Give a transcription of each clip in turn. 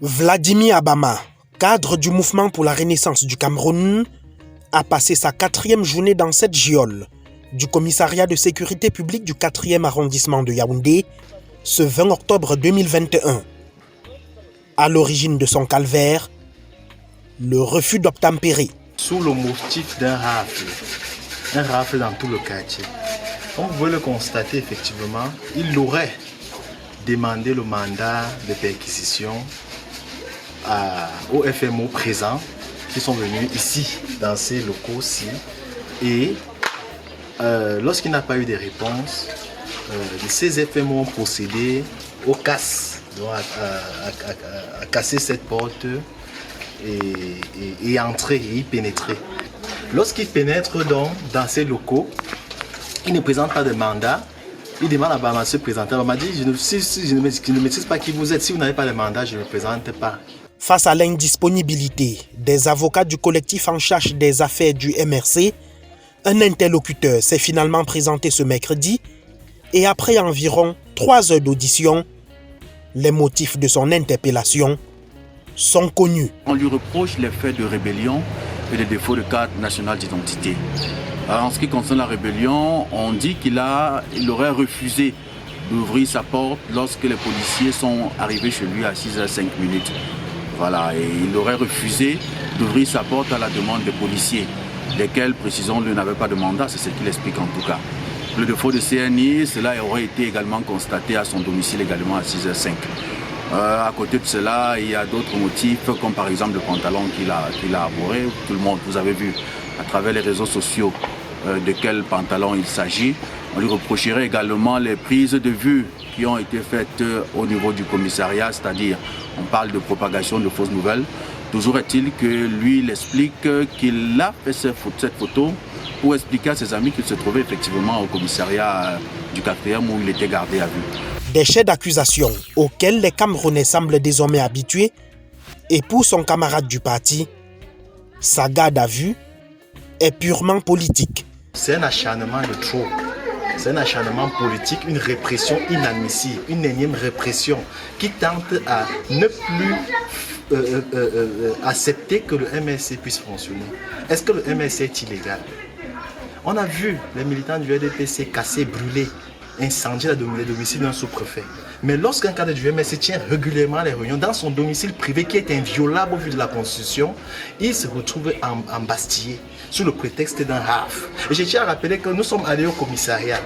Vladimir Abama, cadre du mouvement pour la renaissance du Cameroun, a passé sa 4e journée dans cette geôle du commissariat de sécurité publique du 4e arrondissement de Yaoundé ce 20 octobre 2021. À l'origine de son calvaire, le refus d'obtempérer. Sous le motif d'un rafle dans tout le quartier. Comme vous pouvez le constater, effectivement, il aurait demandé le mandat de perquisition aux FMO présents qui sont venus ici, dans ces locaux-ci. Et lorsqu'il n'a pas eu de réponse, ces FMO ont procédé au casse, donc à casser cette porte et entrer et y pénétrer. Lorsqu'il pénètre donc dans ces locaux, il ne présente pas de mandat. Il demande à Abama de se présenter. Abama dit, si je ne maîtrise pas qui vous êtes, si vous n'avez pas de mandat, je ne me présente pas. Face à l'indisponibilité des avocats du collectif en charge des affaires du MRC, un interlocuteur s'est finalement présenté ce mercredi et après environ 3 heures d'audition, les motifs de son interpellation sont connus. On lui reproche les faits de rébellion et les défauts de carte nationale d'identité. En ce qui concerne la rébellion, on dit qu'il aurait refusé d'ouvrir sa porte lorsque les policiers sont arrivés chez lui à 6h05. Voilà, et il aurait refusé d'ouvrir sa porte à la demande des policiers, lesquels, précisons-le, n'avaient pas de mandat, c'est ce qu'il explique en tout cas. Le défaut de CNI, cela aurait été également constaté à son domicile également à 6h05. À côté de cela, il y a d'autres motifs, comme par exemple le pantalon qu'il a arboré. Tout le monde, vous avez vu à travers les réseaux sociaux de quel pantalon il s'agit. On lui reprocherait également les prises de vue qui ont été faites au niveau du commissariat, c'est-à-dire on parle de propagation de fausses nouvelles. Toujours est-il que lui, il explique qu'il a fait cette photo pour expliquer à ses amis qu'il se trouvait effectivement au commissariat du 4e où il était gardé à vue. Des chefs d'accusation auxquels les Camerounais semblent désormais habitués, et pour son camarade du parti, sa garde à vue est purement politique. C'est un acharnement de trop. C'est un acharnement politique, une répression inadmissible, une énième répression qui tente à ne plus accepter que le MRC puisse fonctionner. Est-ce que le MRC est illégal? On a vu les militants du RDPC casser, brûler, incendier le domicile d'un sous-préfet. Mais lorsqu'un cadre du MRC tient régulièrement les réunions dans son domicile privé qui est inviolable au vu de la Constitution, il se retrouve embastillé sous le prétexte d'un rafle. Et je tiens à rappeler que nous sommes allés au commissariat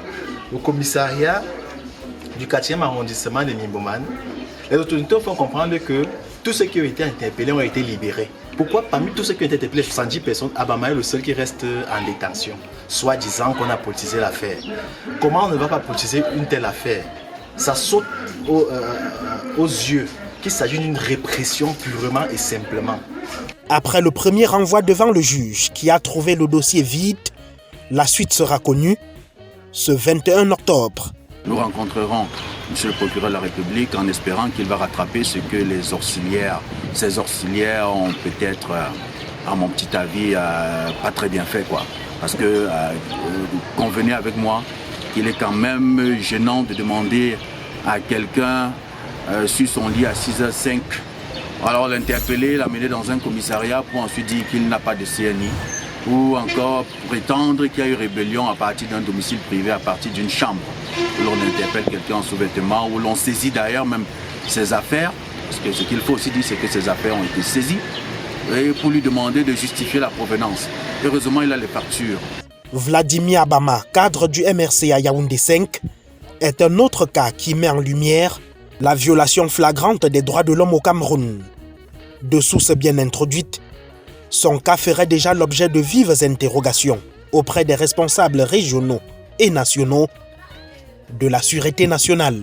du 4e arrondissement de Nimboman. Les autorités font comprendre que tous ceux qui ont été interpellés ont été libérés. Pourquoi parmi tous ceux qui ont été interpellés, 70 personnes, Abama est le seul qui reste en détention, soit disant qu'on a politisé l'affaire? Comment on ne va pas politiser une telle affaire? Ça saute aux yeux qu'il s'agit d'une répression purement et simplement. Après le premier renvoi devant le juge qui a trouvé le dossier vide, la suite sera connue ce 21 octobre. Nous rencontrerons M. le procureur de la République en espérant qu'il va rattraper ce que ces auxiliaires ont peut-être, à mon petit avis, pas très bien fait, quoi. Parce que convenez avec moi qu'il est quand même gênant de demander à quelqu'un sur son lit à 6h05. Alors l'interpeller, l'amener dans un commissariat pour ensuite dire qu'il n'a pas de CNI ou encore prétendre qu'il y a eu rébellion à partir d'un domicile privé, à partir d'une chambre où l'on interpelle quelqu'un en sous-vêtements, où l'on saisit d'ailleurs même ses affaires, parce que ce qu'il faut aussi dire c'est que ses affaires ont été saisies, et pour lui demander de justifier la provenance. Heureusement, il a les factures. Vladimir Abama, cadre du MRC à Yaoundé 5, est un autre cas qui met en lumière la violation flagrante des droits de l'homme au Cameroun. De sources bien introduites, son cas ferait déjà l'objet de vives interrogations auprès des responsables régionaux et nationaux de la sûreté nationale.